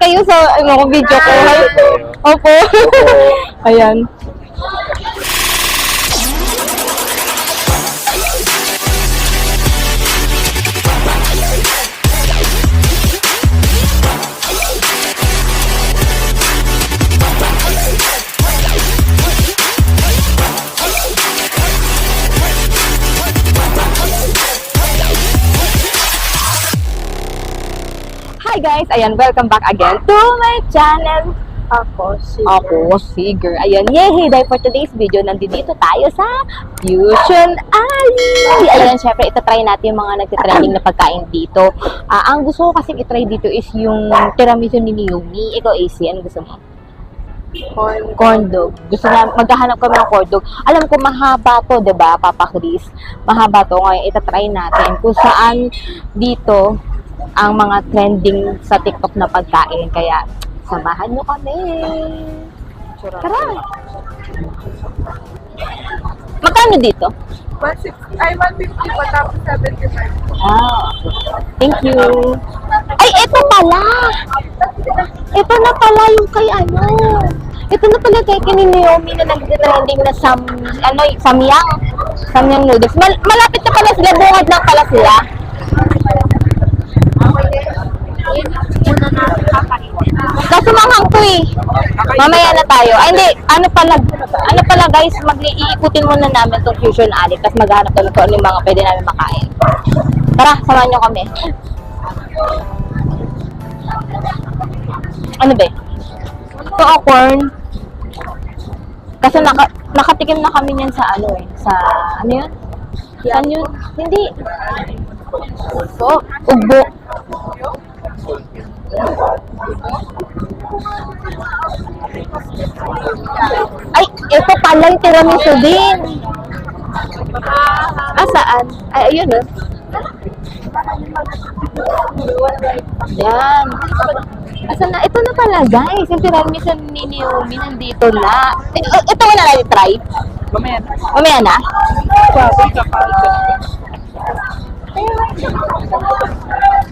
kayo sa video ko. Hi. Opo. Ayan. Hi guys! Ayan, welcome back again to my channel. Ako, Siger. Ayan, yay! Dahil for today's video, nandito tayo sa Fusion Alley. Ayan, syempre, itatry natin yung mga nagtitrending na pagkain dito. Ang gusto ko kasing itry dito is yung tiramisu ni Yumi. Ikaw, AC, ano gusto mo? Corn dog. Gusto na, maghahanap kami ng corn dog. Alam ko, mahaba to, diba, Papa Chris? Mahaba to. Ngayon, itatry natin kung saan dito ang mga trending sa TikTok na pagkain. Kaya, samahan nyo kami. Tara! Magkano dito? 150 pa tapos 75. Thank you. Ay, ito pala! Ito na pala yung kay ano. Ito na pala kay Kininiyomi na nag-trending na samyang. Samyang noodles. Malapit na pala sila. Bungad lang pala sila. Kaso manghang to eh. Mamaya na tayo. Ay hindi, ano pala guys, mag-iikutin muna namin itong Fusion Alley tapos maghanap kami kung ano yung mga pwede namin makain. Tara, samahan nyo kami. Ano ba? Ito corn. Kasi nakatikim na kami niyan sa ano eh. Sa, ano yun? Saan yun? Hindi. So, ugbo. Ay, ito pala yung tiramisu din. Saan? Ay, ayun eh. Yan. Asan na? Ito na pala guys. Yung tiramisu ni Yumi nandito na. Ito wala na try. Mamaya na?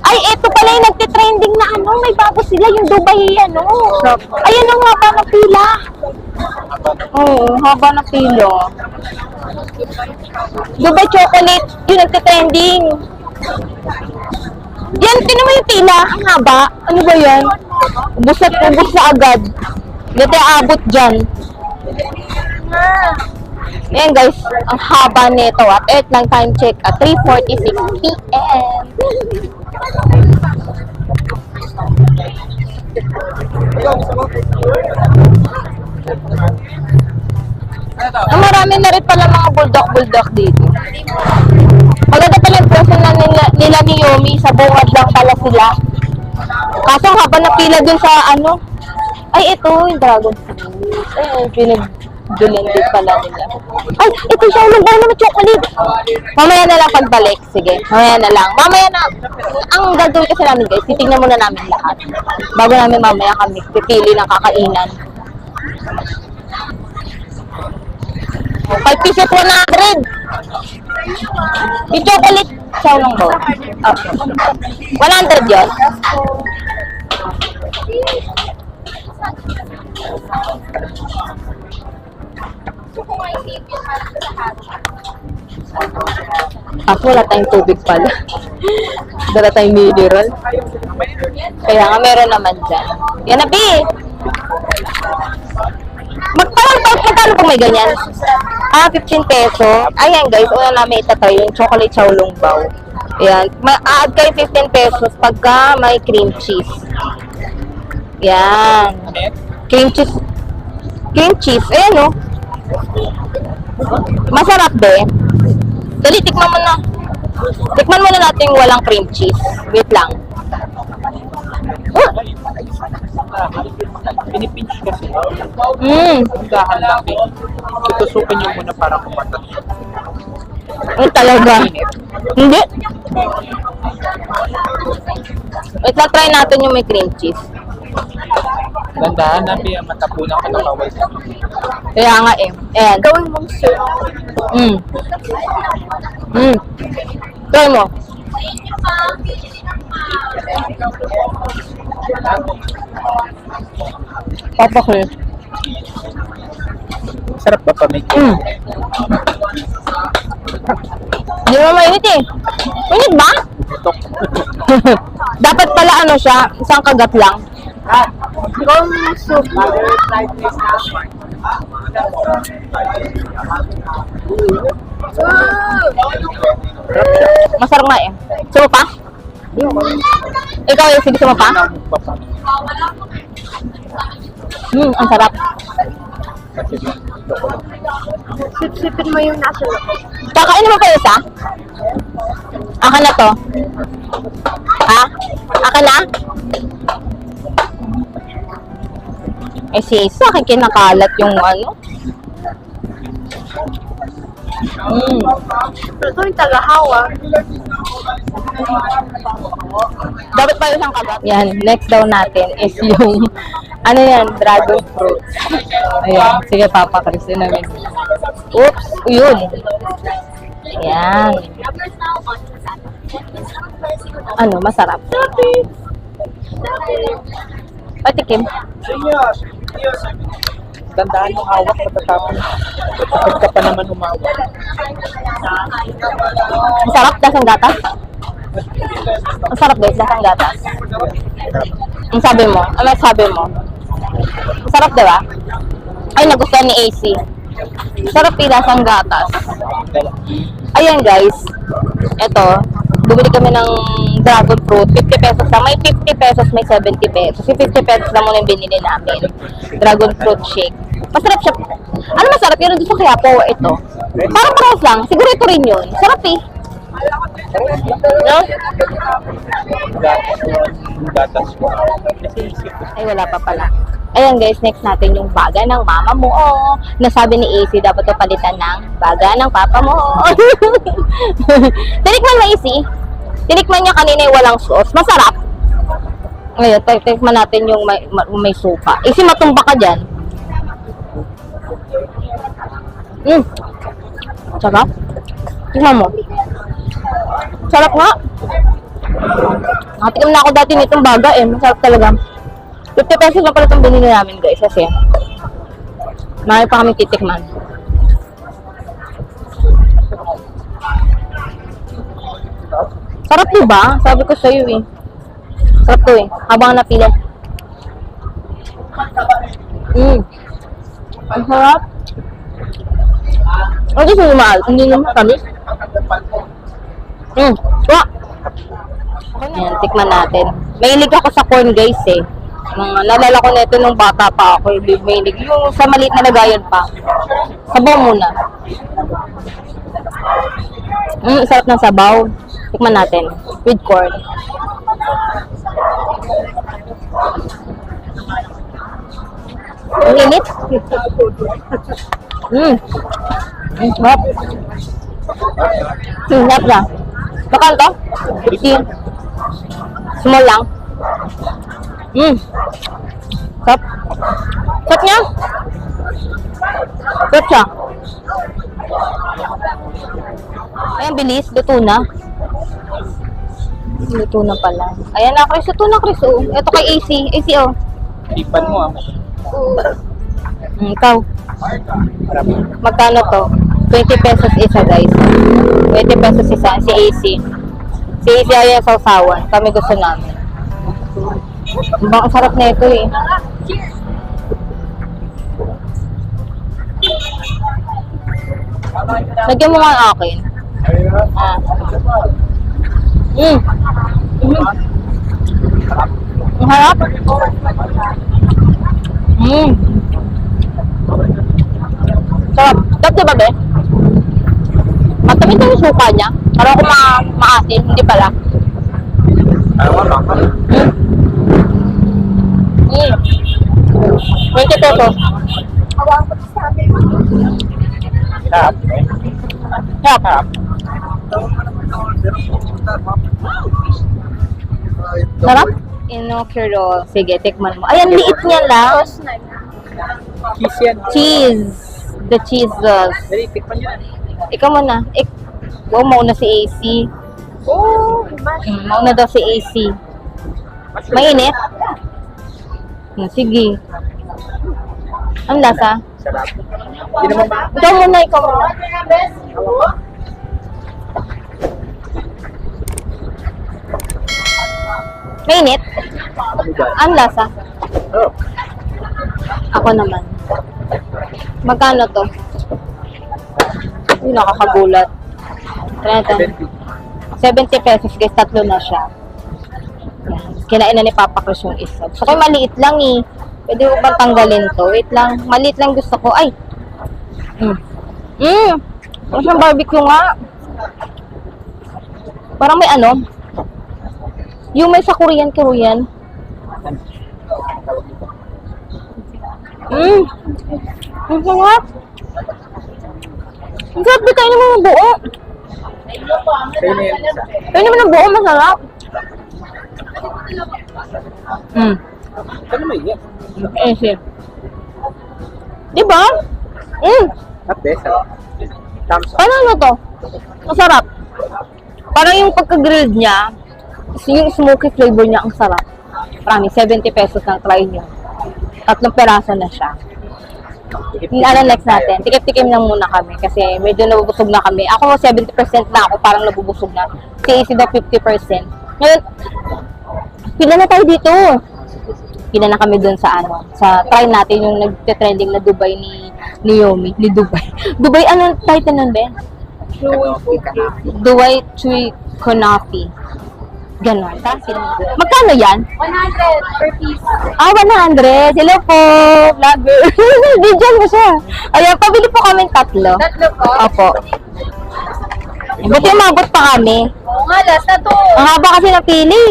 Ay, ito pala yung nagtitrending na ano, may bago sila, yung Dubai ano. Ayan ang haba ng pila. Oo, haba ng pila. Dubai chocolate, yung nagtitrending. Yan, tinan mo yung pila, ang haba. Ano ba yan? Ubus na agad. Hindi tayo abot dyan. Ayan guys, ang haba nito at earth lang time check at 3:46 PM. Marami na rin pala mga bulldog dito. Maganda pala yung presyo na nila ni Yumi, sa bungad lang pala sila. Kaso ang haba na pila dun sa ano. Ay, ito yung dragon fruit. Ay, dulan din pala nila. Ay, ito siya yung nagbawa naman chocolate. Mamaya na lang pagbalik. Sige, mamaya na lang. Mamaya na. Ang gagawin kasi namin guys, titignan muna namin lahat. Bago namin mamaya kami pipili ng kakainan. 5 pesos 100. Yung chocolate, siya lang ba? 100 yun. Wala tayong tubig pala. Dala tayong mineral. Kaya nga meron naman dyan. Yan na, B! Magkano kung may ganyan? 15 peso. Ayan guys, una namin itatry yung chocolate xiaolong bao. Ayan. Ma-add kayo 15 pesos pagka may cream cheese. Yan. Cream cheese. Cream cheese. Ayan o. Masarap din. Dali, tikman mo na. Tikman muna natin yung walang cream cheese. Wait lang. Pinipinch kasi. Dahan lang din. Tutusukin nyo muna para kumatas. Talaga. Hindi. Wait lang, try natin yung may cream cheese. Dandahan na, Bia, matapunan ka ng kaway. Kaya nga eh. Ayan. Gawin mong sir. Try mo. Papa Chris. Sarap pa pamig. Hindi mo mainit eh. Mainit ba? Tok. Dapat pala ano siya, isang kagat lang. Kung soup. Masarap nga eh. Gusto mo pa? Ikaw yung sige, gusto mo pa? Ang sarap. Sip-sipin mo yung nasa loob. Kakainin mo pa isa? Akin na to. Ha? Akin na? Eh si Isa, akin kinakalat yung ano. Ito yung tagahawa. Dapat pa isang kagat. Yan, next daw natin is yung, ano yan, dragon fruit. Ayan, sige Papa Chris, yun namin. Oops, yun. Ayan. Ano, masarap. Patikim. Tandaan mo hawak pagkatapos. Kapag ka pa naman humawak. Masarap, dasang gatas. Masarap guys, dasang gatas. Ang sabi mo? Ano sabi mo? Masarap diba? Ay, nagustuhan ni AC. Sarap dasang gatas. Ayan guys. Ito, bumili kami ng dragon fruit. 50 pesos lang. May 50 pesos, may 70 pesos. Yung 50 pesos lang muna yung binili namin. Dragon fruit shake. Masarap siya. Ano masarap? Yun doon sa Quiapo. Ito. Parang parehas lang. Siguro ito rin yun. Sarap eh. No? Gatas ko. Kasi isip ko. Ay, wala pa pala. Ayan guys, next natin yung baga ng mama mo. Oh, nasabi ni AC, dapat to palitan ng baga ng papa mo. Tinikman mo AC. Tinikman niya kanina yung walang sauce. Masarap. Ngayon, tinikman natin yung may sopa. AC, matumba ka dyan. Sarap. Tingnan mo. Sarap nga. Nakatikam na ako dati nitong baga eh. Masarap talaga. 50 pesos lang pala itong binili namin guys kasi marami pa kami titikman. Sarap diba? Sabi ko sa'yo eh. Sarap to eh. Habang napili. Ang sarap. Ang gusto nyo mahal. Hindi naman kami. Wah! Ayan, tikman natin. Mahilig ako sa corn guys eh. Nalala ko nito nung bata pa ako. Mahilig. Yung sa maliit na lagayan pa. Sabaw muna. Sarap ng sabaw. Tikman natin. With corn. Ang init. Sarap. Sarap na. Bakal to? 15. Small lang. Sarap. Sarap niya. Sarap siya. Ayan, bilis. Luto na. Luto na pala. Ayan na, Chris. Luto na, Chris. Oh. Ito kay AC. AC, oh. Tipan mo ah. Ikaw. Magkano to? 20 pesos isa, guys. 20 pesos isa. Si AC. Si AC ay sa usawan. Kami gusto namin. Ang sarap na ito eh. Lagyan mo nga ang akin. Ang harap. Sarap. Sarap diba be? Matamis na yung suka niya. Parang ako maasin. Hindi pala. 20 pesos. Sarap. Sarap. Sarap? Inokuro. Sige, tikman mo. Ayan, liit niya lang. Cheese yan. Cheese. The cheese sauce. Dali, tikman nyo. Ikaw muna. Wow, mauna si AC. Oh, mas. Mauna daw si AC. Mainit? Sige. Ang lasa? Sarap. Hindi naman ba? Ikaw muna, ikaw muna. Mainit? Ang lasa? Oh. Ako naman. Magkano to? Uy, nakakagulat. Try natin. 70 pesos guys, tatlo na siya. Yan. Kinain na ni Papa Chris yung isa. Gusto ko yung maliit lang eh. Pwede ko bang tanggalin to? Wait lang. Maliit lang gusto ko. Ay! Ano siyang barbecue nga? Parang may ano? Yung may sa Korean. Ang sarap. Ang sarap, di kainin mo ng buo. Sa'yo na yung isa. Kainin mo ng buo, masarap. Ano may yes? Easy. Diba? Ate, sarap. Thumbs up. Paano ano to? Masarap. Parang yung pagka-grilled niya, yung smoky flavor niya, ang sarap. Promise, 70 pesos lang, try nyo. 3 peraso na siya. Ano next natin? Tikip-tikim lang muna kami kasi medyo nabubusog na kami. Ako 70% na ako, parang nabubusog na. Si AC daw 50%. Ngayon, pila na tayo dito. Pila na kami dun sa ano, sa try natin yung nagte-trending na Dubai ni Yomi. Ni Dubai. Dubai, anong title nun, Ben? Dubai Chewy Konafi. Ganon. Magkano yan? 100 per piece. 100. Hello po, vlogger. Diyan mo siya. Ayan, pabili po kami 3. Tatlo po? Opo. Buti umabot pa kami. Oo nga, last na to. Ang haba kasi ng pili.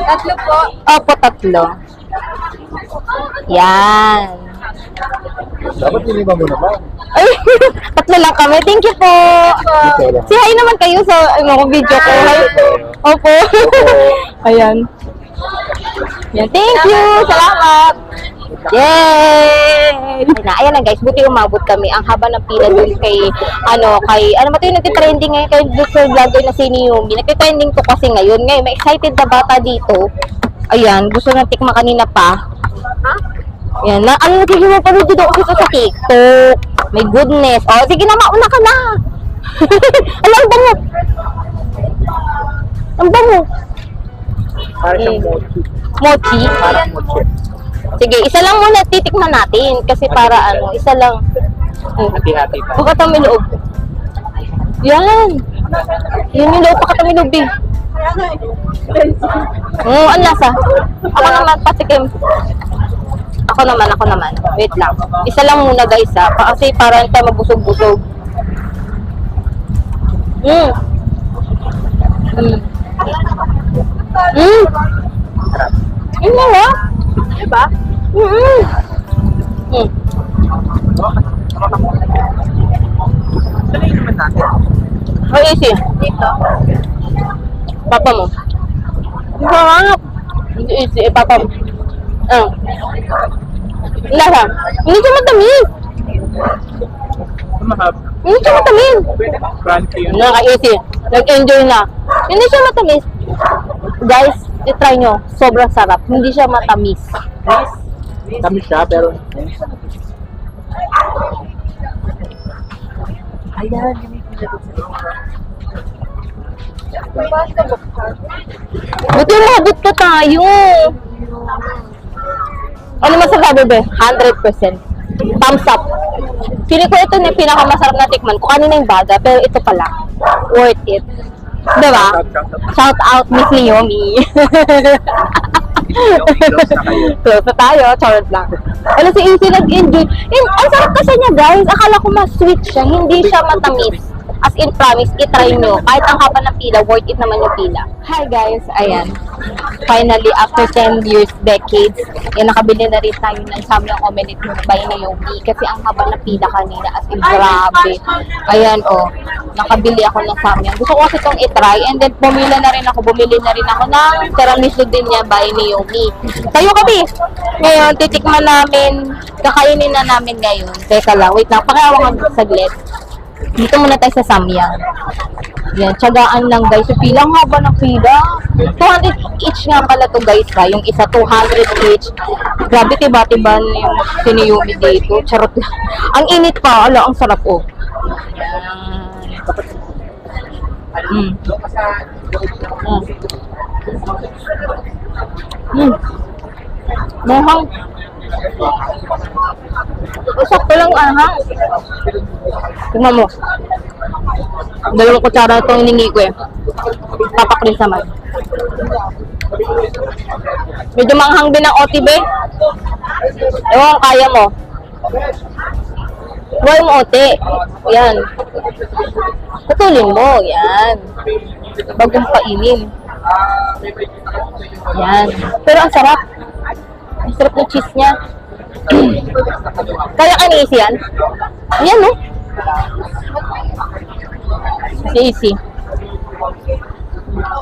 Tatlo po. Opo, 3. Yan. Dapat tinima mo naman. Ay, 3 lang kami. Thank you po. Dito lang. Si hi naman kayo sa video ko. Hi po. Opo. Ayan. Yan. Thank you. Salamat. Yay! Ayan na guys, buti umabot kami. Ang haba ng pila dun kay, ano ba ito yung nagtitrending ngayon kay Dr. Vlogger na si Naomi. Nagtitrending to kasi ngayon. Ngayon, may excited na bata dito. Ayan, gusto na tikma kanina pa. Ayan, ano nagiging pa rin dito kasi ito sa TikTok. My goodness. Oh, sige na, mauna ka na. Alam, ang bango. Ang bango. Para siyang mochi. Mochi. Parang mochi. Sige, isa lang muna titikman natin. Kasi para ano, isa lang. Hati-hati pa. Pakatami loob. Yan. Yan yung loob, pakatami loob eh. Ang lasa. Ako naman, patikim. Ako naman. Wait lang. Isa lang muna guys ha. Kasi para tayo mabusog-busog. Ano ba? Diba? Saan yung naman natin? How easy? Dito. Papa mo. Sarap. Hindi easy. Papa mo. Lasa. Hindi siya matamis. Mahab. Hindi siya matamis. Crunchy yun. Naka-easy. Nag-enjoy na. Hindi siya matamis. Guys, i-try nyo. Sobrang sarap. Hindi siya matamis. Kami siya, pero... Ayan, Buti umabot pa tayo. Ano masasabi ba? 100%. Thumbs up. Feeling ko ito na yung pinakamasarap na tikman ko. Kanina yung baga, pero ito pala. Worth it. Diba? Shout out Miss Naomi. Close na tayo. Charot lang. Alam si Easy nag-enjoy. Ang sarap kasi niya guys. Akala ko mas sweet siya. Hindi siya matamis. As in promise, itry nyo. Kahit ang haba ng pila, worth it naman yung pila. Hi guys, ayan. Finally, after 10 years, decades, yan, nakabili na rin tayo ng Samyang Omelette by Naomi. Kasi ang haba ng pila kanina, as in grabe. Ayan, oh. Nakabili ako ng Samyang. Gusto ko kasi itong itry. And then, bumili na rin ako ng tiramisu din niya by Naomi. Tayo kami. Ngayon, titikman namin, kakainin na namin ngayon. Teka lang, wait lang, pakiawa nga saglit. Dito muna tayo sa Samyang. Yan, tiyagaan lang guys. Yung pila, ang haba ng pila. 200 each nga pala to guys ha. Yung isa 200 each. Grabe tiba-tiba yung siniyumi dito. Charot lang. Ang init pa. Ala, ang sarap oh. Yan. Mahang. Sakto lang ahang. Tingnan mo. Dalawang kutsara itong hiningi ko eh. Papakris naman. Medyo manghang din ang OTB. Ewan, kaya mo. Huwag yung ote. Yan. Putulin mo. Yan. Bagong painin. Yan. Pero ang sarap. Ang sarap ng cheese niya. Kaya ka ni Easy yan? Yan, no? Si Easy.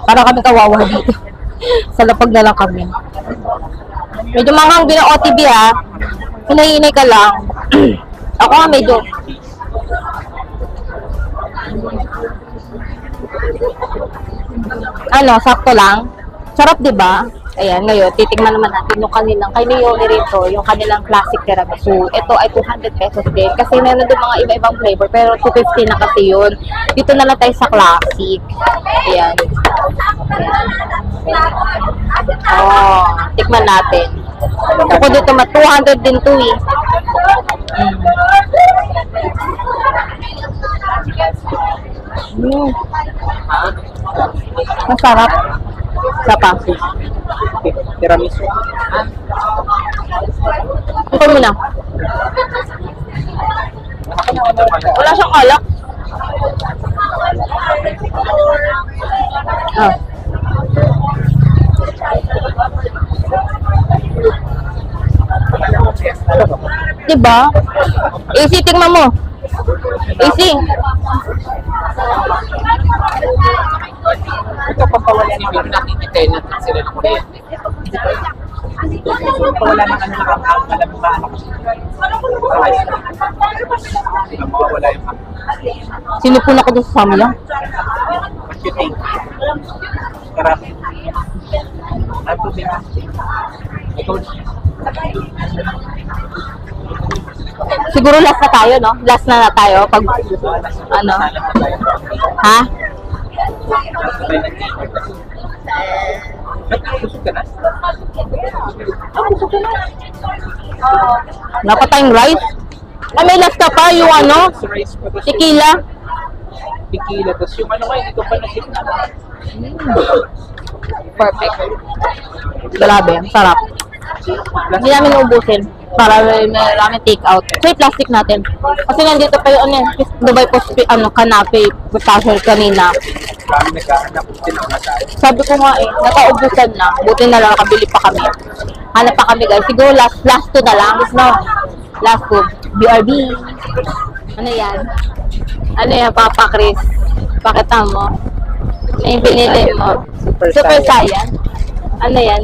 Para kami kawawa dito. Sa lapag na lang kami. Medyo manghang din ang OTB ha. Hinahinay ka lang. Ako nga medyo. Ano, sakto lang. Sarap, di ba? Ayan, ngayon, titignan naman natin yung kanilang, kay Naomi rin to, yung kanilang classic tiramisu. Ito ay 200 pesos din. Kasi meron din mga iba-ibang flavor, pero 250 na kasi yun. Dito na lang tayo sa classic. Ayan. Oh, tikman natin. Ako dito, 200 din to eh. Masarap. Sa pasis. Tiramisu. Ito muna. Wala siyang alak. Ah. Diba? Easy, tingnan mo. Easy. Ito papawalan yung mga nakikitay natin sila ng kuryente. Papawalan ng ano na alam mo ba ano kasi. Hindi na mawawala yung mga. Sinipon ako doon sa Samyang. What you think? Karami. Ay po din. Ikaw. Siguro last na tayo, no? Last na tayo pag ano? Ha? Dapat tayong rice. Ay, may last ka pa, yung ano? Tequila. Tequila. Tapos yung ano ngayon, ito pa na gitna. Perfect. Grabe, ang sarap. Hindi namin naubusin para may maraming take out. So, yung plastic natin. Kasi nandito pa yung Dubai Post, kanape, pistachio kanina. Kami nagkahanap din ako na tayo. Sabi ko nga eh, nakaubusan na. Buti na lang, nakabili pa kami. Hanap pa kami guys. Siguro last two na lang. No? Last two. BRB. Ano yan? Ano yan, Papa Chris? Pakita mo. May binili mo. Super Saiyan. Ano yan?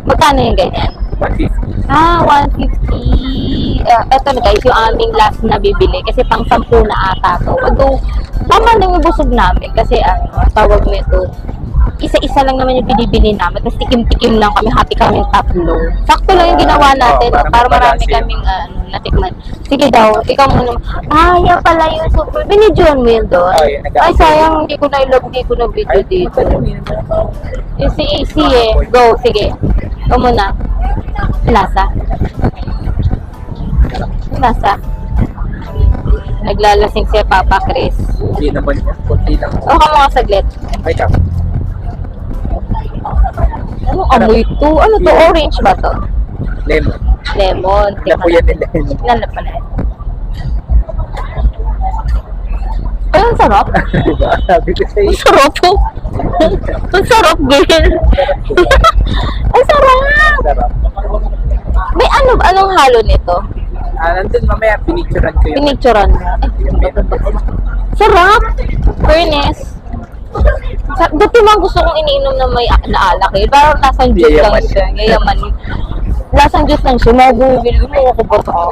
Magkano yung ganyan? 150. Ah, 150. Eto na guys, yung aming last na bibili. Kasi pang 10 na ata to. Although, tama lang yung busog namin. Kasi tawag nito. Isa-isa lang naman yung binibili namin. Tapos tikim-tikim lang kami. Happy kami tatlo. Sakto lang yung ginawa natin. Oh, para marami kaming natikman. Sige daw, ikaw muna. Yan pala yung super. Binidyoan mo yun doon. Oh, yan, Ay, sayang. Hindi ko na-ilog. Hindi ko na-video dito. Easy eh. Go, sige. Ikaw muna. Lasa. Lasa. Naglalasing si Papa Chris. Hindi naman yan. Kunti lang. O, ka mga saglit. Ay, kap. Anong amoy to? Ano to? Orange ba to? Lemon. Lemon. Naku yan nila. Tingnan na pala. Ay, ang sarap. Diba? Sabi ko sa'yo. Ang sarap po. Ang sarap, girl. Ang sarap. Sarap. May anong halo nito? Nandun mamaya, pinicturean ko yun. Pinicturean mo. Sarap. Fairness. Dati mga gusto kong iniinom na may naalak eh. Parang lasang juice lang Yayaman. siya. Yayaman. Lasang juice lang siya. Magubil mo ako ba ito?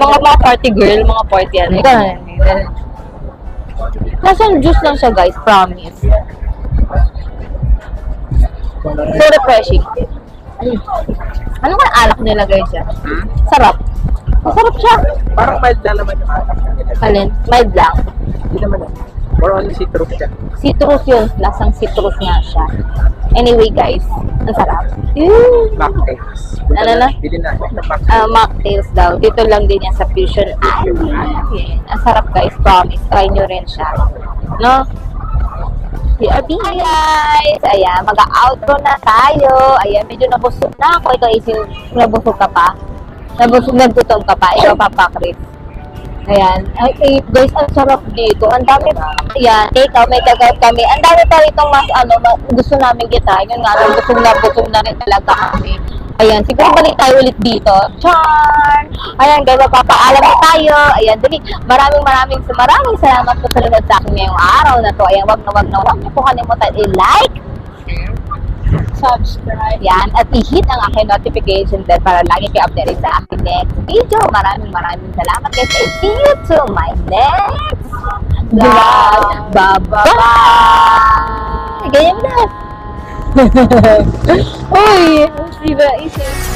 mga party girl, mga party ano. Nasaan juice lang siya guys, promise. So refreshing. Ano ka alak nilagay siya? Sarap. Masarap siya. Parang mild na naman yung anak nila. Alin? Mild lang. Hindi naman yan. More on citrus siya. Citrus yun. Lasang citrus nga siya. Anyway guys, ang sarap. Mocktails. Ano na? Bili na ako ng mocktails. Mocktails daw. Dito lang din yan sa Fusion Island. Ang sarap guys, promise. Try nyo rin siya. No? CRP guys! Ayan, mag-outro na tayo. Ayan, medyo nabusog na ako. Ikaw, Isil, nabusog ka pa? Naggutom ka pa? Ikaw pa pa, Chris. Ayan. Ay, guys, ang sarap dito. Ang dami, ayan, ikaw, may kagad kami. Ang dami pa rin mas, gusto namin kita. Yun nga, busog na rin talaga kami. Ayan, siguro balik tayo ulit dito. Charm! Ayan, guys, magpapaalam na tayo. Ayan, dali. Maraming salamat po sa lunod sa akin ngayong araw na to. Ayan, wag na niyo po kalimutan i-like, Subscribe. yan, at i-hit ang aking notification bell para lagi kayo updated sa aking next video. Maraming salamat guys. I see you to my next vlog. Bye-bye! Ganyan na. Uy, diba, isip.